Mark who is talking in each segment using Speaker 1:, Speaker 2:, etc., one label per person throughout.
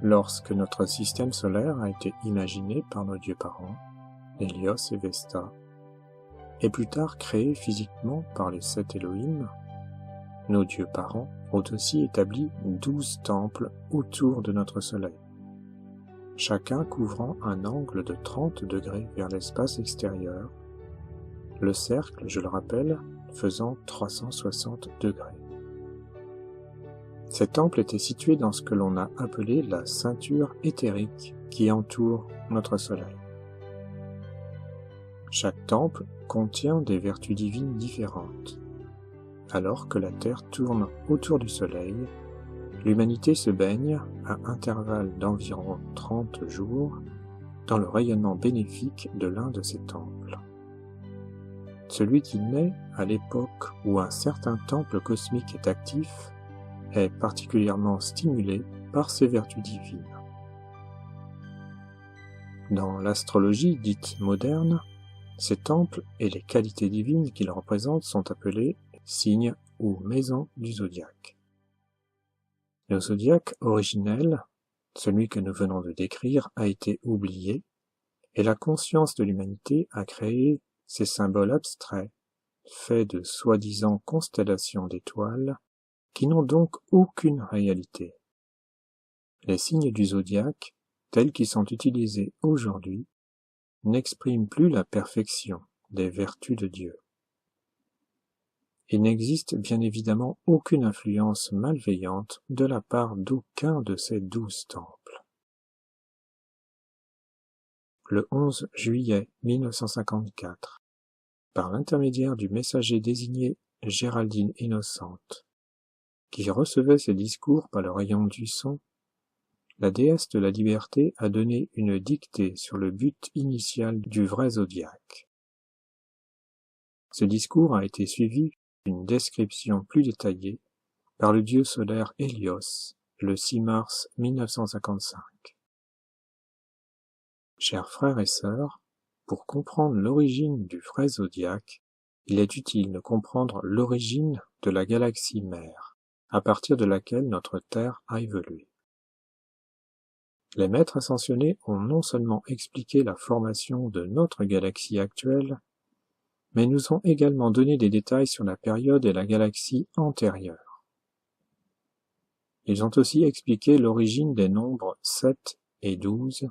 Speaker 1: Lorsque notre système solaire a été imaginé par nos dieux parents, Hélios et Vesta, et plus tard créé physiquement par les 7 Elohim, nos dieux parents ont aussi établi 12 temples autour de notre soleil, chacun couvrant un angle de 30 degrés vers l'espace extérieur, le cercle, je le rappelle, faisant 360 degrés. Ces temples étaient situés dans ce que l'on a appelé la ceinture éthérique qui entoure notre soleil. Chaque temple contient des vertus divines différentes. Alors que la Terre tourne autour du soleil, l'humanité se baigne, à intervalles d'environ 30 jours, dans le rayonnement bénéfique de l'un de ces temples. Celui qui naît à l'époque où un certain temple cosmique est actif est particulièrement stimulé par ses vertus divines. Dans l'astrologie dite moderne, ces temples et les qualités divines qu'ils représentent sont appelés signes ou maisons du zodiaque. Le zodiaque originel, celui que nous venons de décrire, a été oublié et la conscience de l'humanité a créé ces symboles abstraits, faits de soi-disant constellations d'étoiles, qui n'ont donc aucune réalité. Les signes du zodiaque, tels qu'ils sont utilisés aujourd'hui, n'expriment plus la perfection des vertus de Dieu. Il n'existe bien évidemment aucune influence malveillante de la part d'aucun de ces 12 temples. Le 11 juillet 1954, par l'intermédiaire du messager désigné Géraldine Innocente, qui recevait ses discours par le rayon du son, la déesse de la liberté a donné une dictée sur le but initial du vrai zodiaque. Ce discours a été suivi d'une description plus détaillée par le dieu solaire Hélios, le 6 mars 1955. Chers frères et sœurs, pour comprendre l'origine du vrai zodiaque, il est utile de comprendre l'origine de la galaxie mère, à partir de laquelle notre Terre a évolué. Les maîtres ascensionnés ont non seulement expliqué la formation de notre galaxie actuelle, mais nous ont également donné des détails sur la période et la galaxie antérieure. Ils ont aussi expliqué l'origine des nombres 7 et 12,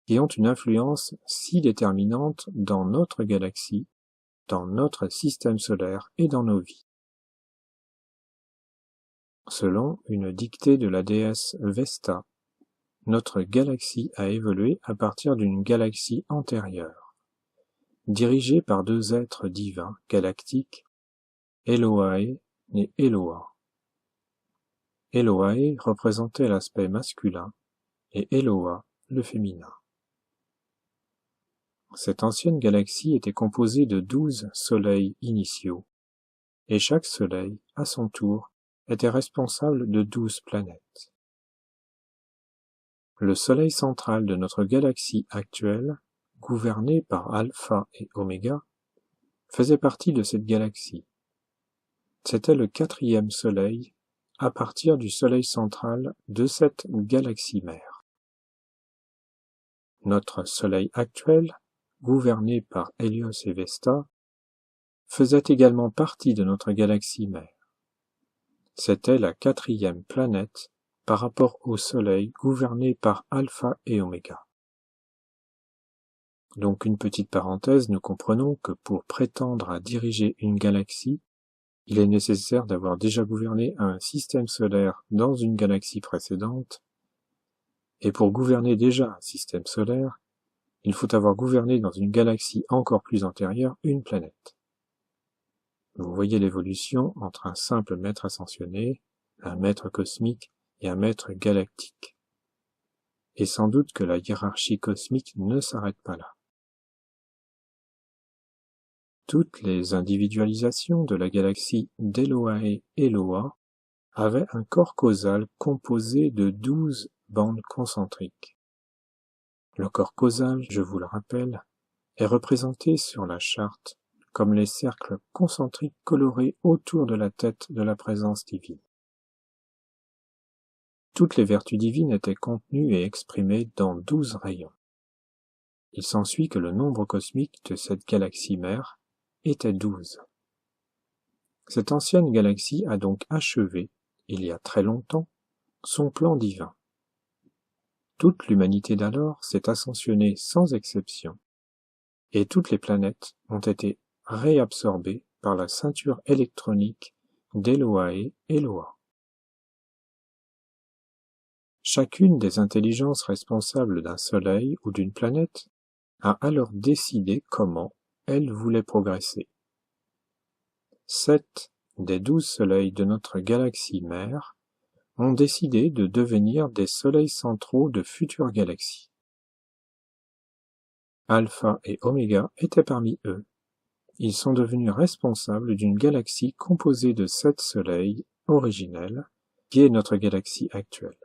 Speaker 1: qui ont une influence si déterminante dans notre galaxie, dans notre système solaire et dans nos vies. Selon une dictée de la déesse Vesta, notre galaxie a évolué à partir d'une galaxie antérieure, dirigée par 2 êtres divins galactiques, Eloae et Eloa. Eloae représentait l'aspect masculin et Eloa le féminin. Cette ancienne galaxie était composée de 12 soleils initiaux, et chaque soleil, à son tour, était responsable de 12 planètes. Le soleil central de notre galaxie actuelle, gouverné par Alpha et Oméga, faisait partie de cette galaxie. C'était le 4e soleil à partir du soleil central de cette galaxie mère. Notre soleil actuel, gouverné par Hélios et Vesta, faisait également partie de notre galaxie mère. C'était la 4e planète par rapport au Soleil gouverné par Alpha et Oméga. Donc une petite parenthèse, nous comprenons que pour prétendre à diriger une galaxie, il est nécessaire d'avoir déjà gouverné un système solaire dans une galaxie précédente, et pour gouverner déjà un système solaire, il faut avoir gouverné dans une galaxie encore plus antérieure une planète. Vous voyez l'évolution entre un simple maître ascensionné, un maître cosmique et un maître galactique. Et sans doute que la hiérarchie cosmique ne s'arrête pas là. Toutes les individualisations de la galaxie d'Eloae Eloa avaient un corps causal composé de 12 bandes concentriques. Le corps causal, je vous le rappelle, est représenté sur la charte comme les cercles concentriques colorés autour de la tête de la présence divine. Toutes les vertus divines étaient contenues et exprimées dans 12 rayons. Il s'ensuit que le nombre cosmique de cette galaxie mère était 12. Cette ancienne galaxie a donc achevé, il y a très longtemps, son plan divin. Toute l'humanité d'alors s'est ascensionnée sans exception, et toutes les planètes ont été réabsorbées par la ceinture électronique d'Eloae Eloa. Chacune des intelligences responsables d'un soleil ou d'une planète a alors décidé comment elle voulait progresser. 7 des 12 soleils de notre galaxie mère ont décidé de devenir des soleils centraux de futures galaxies. Alpha et Oméga étaient parmi eux. Ils sont devenus responsables d'une galaxie composée de 7 soleils originels, qui est notre galaxie actuelle.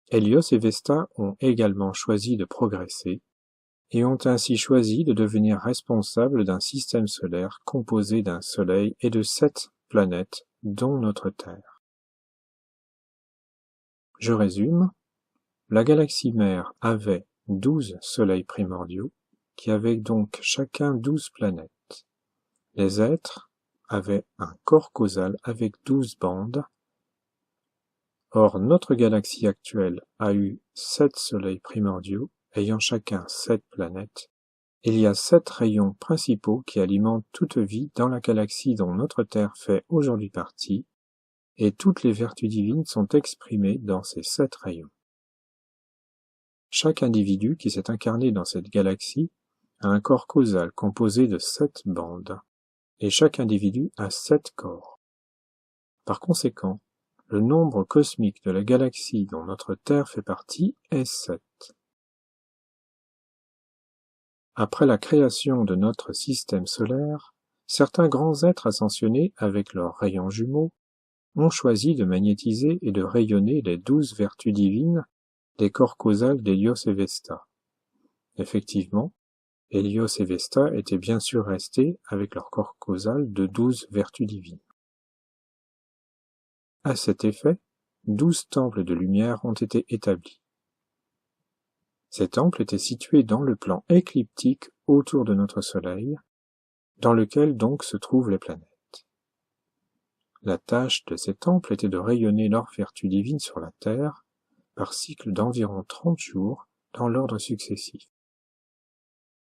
Speaker 1: Hélios et Vesta ont également choisi de progresser, et ont ainsi choisi de devenir responsables d'un système solaire composé d'un soleil et de 7 planètes, dont notre Terre. Je résume. La galaxie mère avait 12 soleils primordiaux, qui avaient donc chacun 12 planètes. Les êtres avaient un corps causal avec 12 bandes. Or, notre galaxie actuelle a eu 7 soleils primordiaux, ayant chacun 7 planètes. Il y a 7 rayons principaux qui alimentent toute vie dans la galaxie dont notre Terre fait aujourd'hui partie, et toutes les vertus divines sont exprimées dans ces 7 rayons. Chaque individu qui s'est incarné dans cette galaxie a un corps causal composé de 7 bandes, et chaque individu a 7 corps. Par conséquent, le nombre cosmique de la galaxie dont notre Terre fait partie est 7. Après la création de notre système solaire, certains grands êtres ascensionnés avec leurs rayons jumeaux ont choisi de magnétiser et de rayonner les 12 vertus divines des corps causals d'Hélios et Vesta. Effectivement, Hélios et Vesta étaient bien sûr restés avec leur corps causal de 12 vertus divines. À cet effet, 12 temples de lumière ont été établis. Ces temples étaient situés dans le plan écliptique autour de notre Soleil, dans lequel donc se trouvent les planètes. La tâche de ces temples était de rayonner leurs vertus divines sur la Terre par cycle d'environ 30 jours dans l'ordre successif.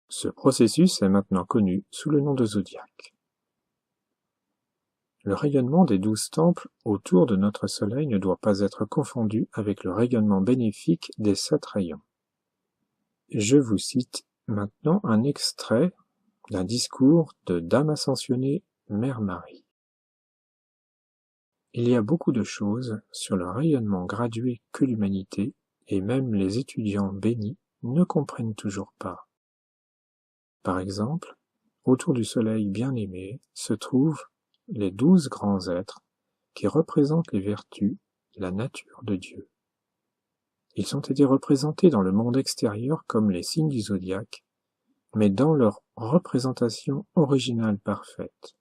Speaker 1: Ce processus est maintenant connu sous le nom de zodiaque. Le rayonnement des 12 temples autour de notre Soleil ne doit pas être confondu avec le rayonnement bénéfique des 7 rayons. Je vous cite maintenant un extrait d'un discours de Dame ascensionnée Mère Marie. Il y a beaucoup de choses sur le rayonnement gradué que l'humanité, et même les étudiants bénis, ne comprennent toujours pas. Par exemple, autour du Soleil bien-aimé se trouvent les 12 grands êtres qui représentent les vertus, la nature de Dieu. Ils ont été représentés dans le monde extérieur comme les signes du zodiaque, mais dans leur représentation originale parfaite.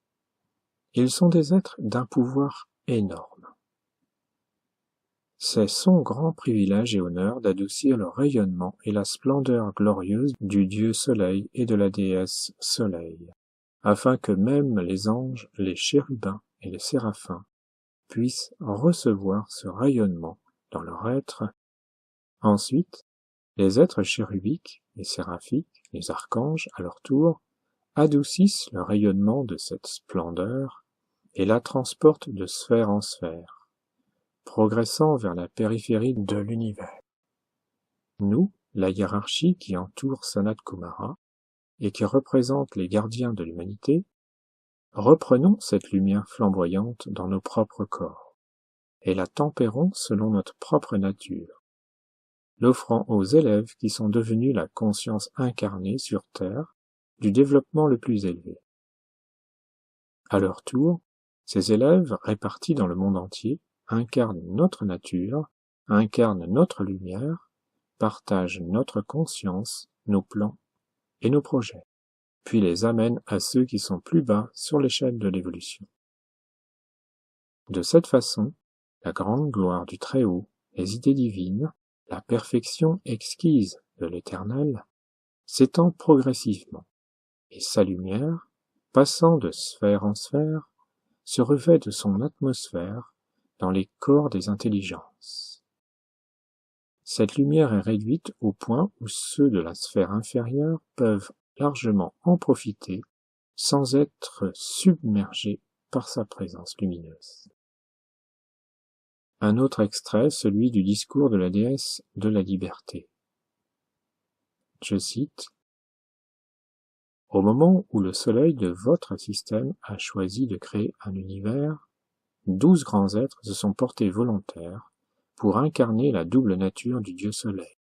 Speaker 1: Ils sont des êtres d'un pouvoir énorme. C'est son grand privilège et honneur d'adoucir le rayonnement et la splendeur glorieuse du Dieu Soleil et de la déesse Soleil, afin que même les anges, les chérubins et les séraphins puissent recevoir ce rayonnement dans leur être. Ensuite, les êtres chérubiques et séraphiques, les archanges, à leur tour, adoucissent le rayonnement de cette splendeur et la transportent de sphère en sphère, progressant vers la périphérie de l'univers. Nous, la hiérarchie qui entoure Sanat Kumara et qui représente les gardiens de l'humanité, reprenons cette lumière flamboyante dans nos propres corps et la tempérons selon notre propre nature, l'offrant aux élèves qui sont devenus la conscience incarnée sur Terre du développement le plus élevé. À leur tour, ces élèves répartis dans le monde entier incarnent notre nature, incarnent notre lumière, partagent notre conscience, nos plans et nos projets, puis les amènent à ceux qui sont plus bas sur l'échelle de l'évolution. De cette façon, la grande gloire du Très-Haut, les idées divines, la perfection exquise de l'Éternel, s'étend progressivement, et sa lumière, passant de sphère en sphère, se revêt de son atmosphère dans les corps des intelligences. Cette lumière est réduite au point où ceux de la sphère inférieure peuvent largement en profiter sans être submergés par sa présence lumineuse. Un autre extrait, celui du discours de la déesse de la liberté. Je cite: « Au moment où le soleil de votre système a choisi de créer un univers, 12 grands êtres se sont portés volontaires pour incarner la double nature du Dieu Soleil,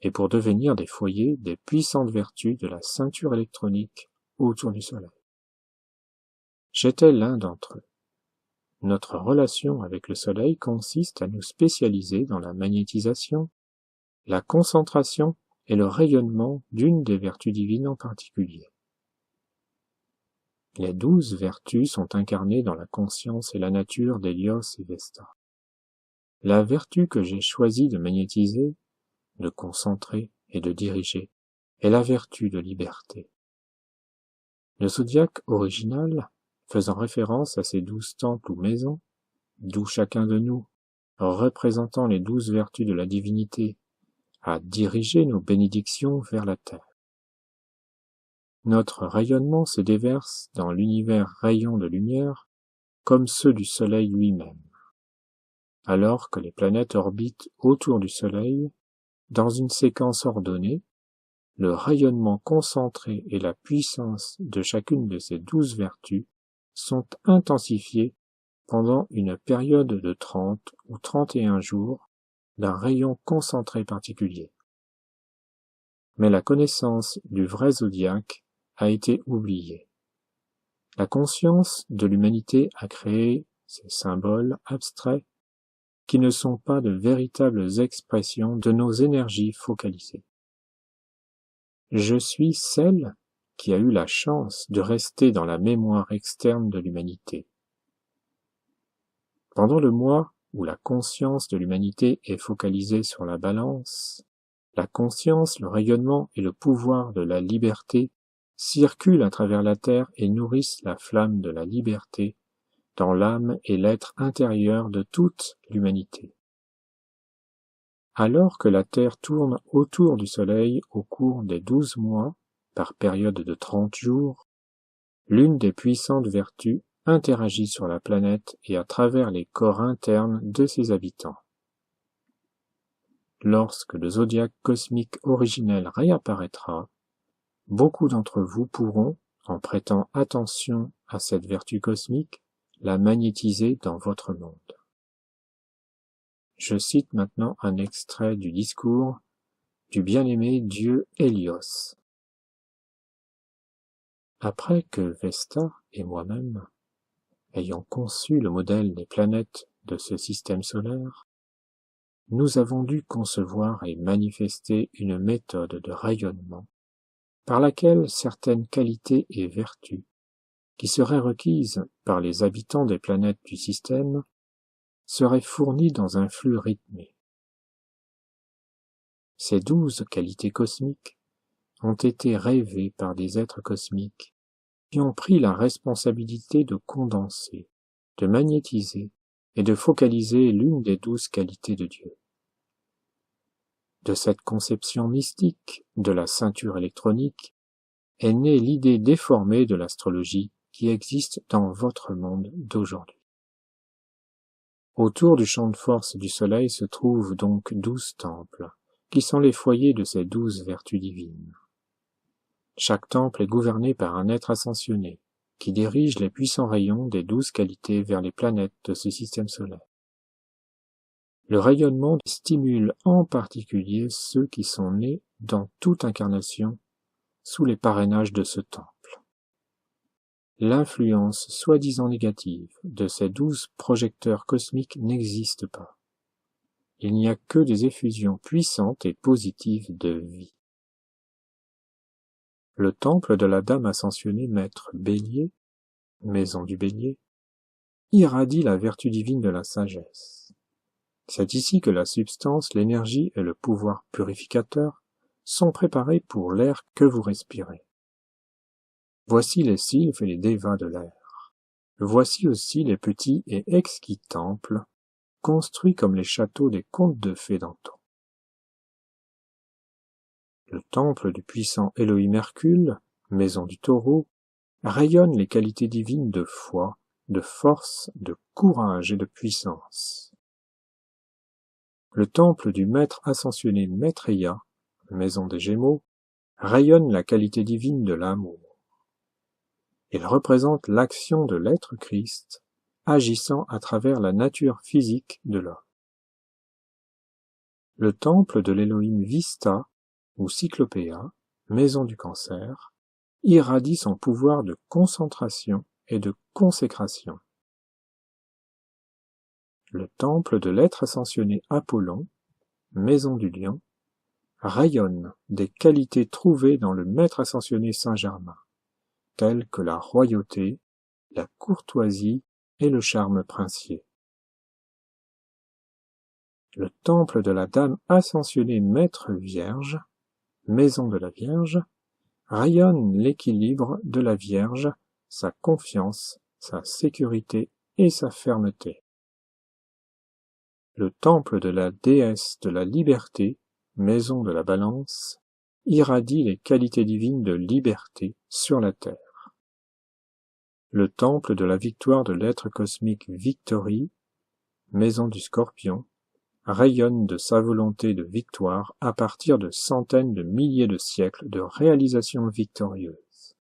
Speaker 1: et pour devenir des foyers des puissantes vertus de la ceinture électronique autour du Soleil. J'étais l'un d'entre eux. Notre relation avec le Soleil consiste à nous spécialiser dans la magnétisation, la concentration et le rayonnement d'une des vertus divines en particulier. Les 12 vertus sont incarnées dans la conscience et la nature d'Hélios et Vesta. La vertu que j'ai choisi de magnétiser, de concentrer et de diriger est la vertu de liberté. Le zodiaque original, faisant référence à ces 12 temples ou maisons, d'où chacun de nous, représentant les 12 vertus de la divinité, a dirigé nos bénédictions vers la terre. Notre rayonnement se déverse dans l'univers rayon de lumière, comme ceux du Soleil lui-même. Alors que les planètes orbitent autour du Soleil, dans une séquence ordonnée, le rayonnement concentré et la puissance de chacune de ces 12 vertus sont intensifiés pendant une période de 30 ou 31 jours d'un rayon concentré particulier. Mais la connaissance du vrai zodiaque a été oubliée. La conscience de l'humanité a créé ces symboles abstraits qui ne sont pas de véritables expressions de nos énergies focalisées. Je suis celle qui a eu la chance de rester dans la mémoire externe de l'humanité. Pendant le mois où la conscience de l'humanité est focalisée sur la balance, la conscience, le rayonnement et le pouvoir de la liberté circulent à travers la terre et nourrissent la flamme de la liberté dans l'âme et l'être intérieur de toute l'humanité. Alors que la Terre tourne autour du Soleil au cours des 12 mois, par période de 30 jours, l'une des puissantes vertus interagit sur la planète et à travers les corps internes de ses habitants. Lorsque le zodiaque cosmique originel réapparaîtra, beaucoup d'entre vous pourront, en prêtant attention à cette vertu cosmique, la magnétiser dans votre monde. Je cite maintenant un extrait du discours du bien-aimé dieu Hélios. Après que Vesta et moi-même, ayant conçu le modèle des planètes de ce système solaire, nous avons dû concevoir et manifester une méthode de rayonnement par laquelle certaines qualités et vertus qui seraient requises par les habitants des planètes du système seraient fournies dans un flux rythmé. Ces 12 qualités cosmiques ont été rêvées par des êtres cosmiques qui ont pris la responsabilité de condenser, de magnétiser et de focaliser l'une des 12 qualités de Dieu. De cette conception mystique de la ceinture électronique est née l'idée déformée de l'astrologie qui existe dans votre monde d'aujourd'hui. Autour du champ de force du Soleil se trouvent donc 12 temples, qui sont les foyers de ces 12 vertus divines. Chaque temple est gouverné par un être ascensionné, qui dirige les puissants rayons des 12 qualités vers les planètes de ce système solaire. Le rayonnement stimule en particulier ceux qui sont nés dans toute incarnation sous les parrainages de ce temple. L'influence soi-disant négative de ces 12 projecteurs cosmiques n'existe pas. Il n'y a que des effusions puissantes et positives de vie. Le temple de la Dame ascensionnée Maître Bélier, maison du Bélier, irradie la vertu divine de la sagesse. C'est ici que la substance, l'énergie et le pouvoir purificateur sont préparés pour l'air que vous respirez. Voici les sylphes et les dévas de l'air. Voici aussi les petits et exquis temples, construits comme les châteaux des contes de fées d'antan. Le temple du puissant Elohim Hercule, maison du taureau, rayonne les qualités divines de foi, de force, de courage et de puissance. Le temple du maître ascensionné Maitreya, maison des Gémeaux, rayonne la qualité divine de l'amour. Il représente l'action de l'être Christ, agissant à travers la nature physique de l'homme. Le temple de l'Elohim Vista, ou Cyclopéa, maison du Cancer, irradie son pouvoir de concentration et de consécration. Le temple de l'être ascensionné Apollon, maison du Lion, rayonne des qualités trouvées dans le maître ascensionné Saint-Germain, telles que la royauté, la courtoisie et le charme princier. Le temple de la Dame ascensionnée Maître Vierge, maison de la Vierge, rayonne l'équilibre de la Vierge, sa confiance, sa sécurité et sa fermeté. Le temple de la déesse de la liberté, maison de la Balance, irradie les qualités divines de liberté sur la terre. Le temple de la victoire de l'être cosmique Victory, maison du Scorpion, rayonne de sa volonté de victoire à partir de centaines de milliers de siècles de réalisations victorieuses.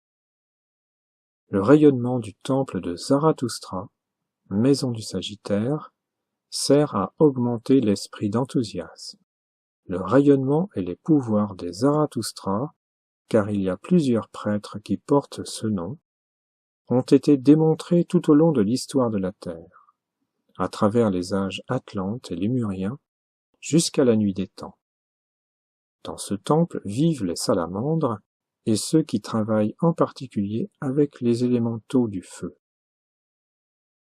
Speaker 1: Le rayonnement du temple de Zarathustra, maison du Sagittaire, sert à augmenter l'esprit d'enthousiasme. Le rayonnement et les pouvoirs des Zarathustra, car il y a plusieurs prêtres qui portent ce nom, ont été démontrés tout au long de l'histoire de la Terre, à travers les âges atlantes et lémuriens, jusqu'à la nuit des temps. Dans ce temple vivent les salamandres et ceux qui travaillent en particulier avec les élémentaux du feu.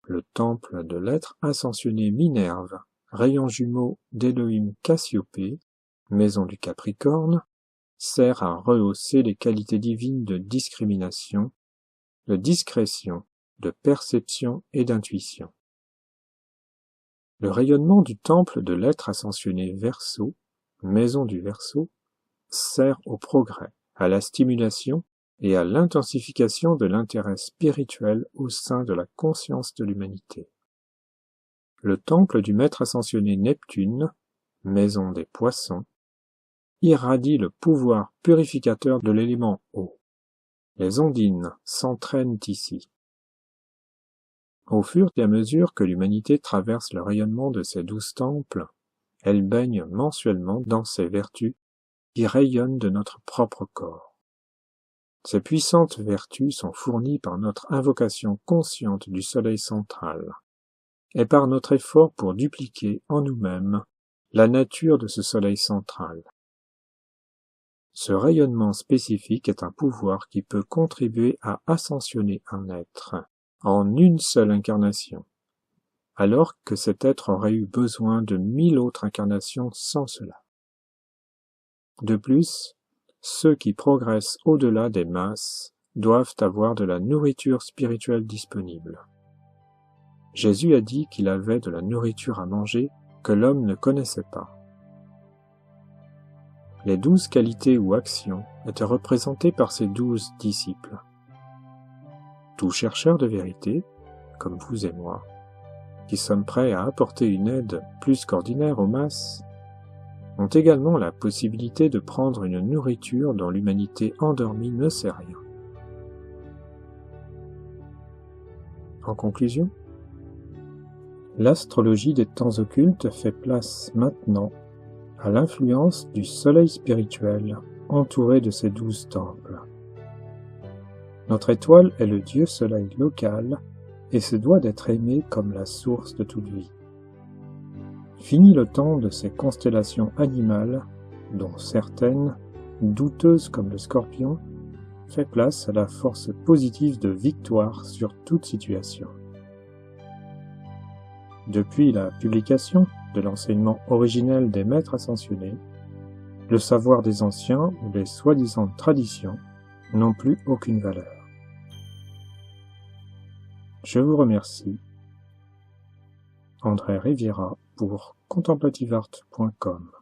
Speaker 1: Le temple de l'être ascensionné Minerve, rayon jumeau d'Elohim Cassiopée, maison du Capricorne, sert à rehausser les qualités divines de discrimination, de discrétion, de perception et d'intuition. Le rayonnement du temple de l'être ascensionné Verseau, maison du Verseau, sert au progrès, à la stimulation et à l'intensification de l'intérêt spirituel au sein de la conscience de l'humanité. Le temple du maître ascensionné Neptune, maison des Poissons, irradie le pouvoir purificateur de l'élément eau. Les ondines s'entraînent ici. Au fur et à mesure que l'humanité traverse le rayonnement de ces 12 temples, elle baigne mensuellement dans ces vertus qui rayonnent de notre propre corps. Ces puissantes vertus sont fournies par notre invocation consciente du soleil central, et par notre effort pour dupliquer en nous-mêmes la nature de ce soleil central. Ce rayonnement spécifique est un pouvoir qui peut contribuer à ascensionner un être en une seule incarnation, alors que cet être aurait eu besoin de 1000 autres incarnations sans cela. De plus, ceux qui progressent au-delà des masses doivent avoir de la nourriture spirituelle disponible. Jésus a dit qu'il avait de la nourriture à manger que l'homme ne connaissait pas. Les 12 qualités ou actions étaient représentées par ces 12 disciples. Tout chercheur de vérité, comme vous et moi, qui sommes prêts à apporter une aide plus qu'ordinaire aux masses, ont également la possibilité de prendre une nourriture dont l'humanité endormie ne sait rien. En conclusion, l'astrologie des temps occultes fait place maintenant à l'influence du soleil spirituel entouré de ses 12 temples. Notre étoile est le dieu soleil local et se doit d'être aimé comme la source de toute vie. Fini le temps de ces constellations animales, dont certaines, douteuses comme le Scorpion, fait place à la force positive de victoire sur toute situation. Depuis la publication de l'enseignement originel des maîtres ascensionnés, le savoir des anciens ou les soi-disant traditions n'ont plus aucune valeur. Je vous remercie. André Riviera pour contemplativeart.com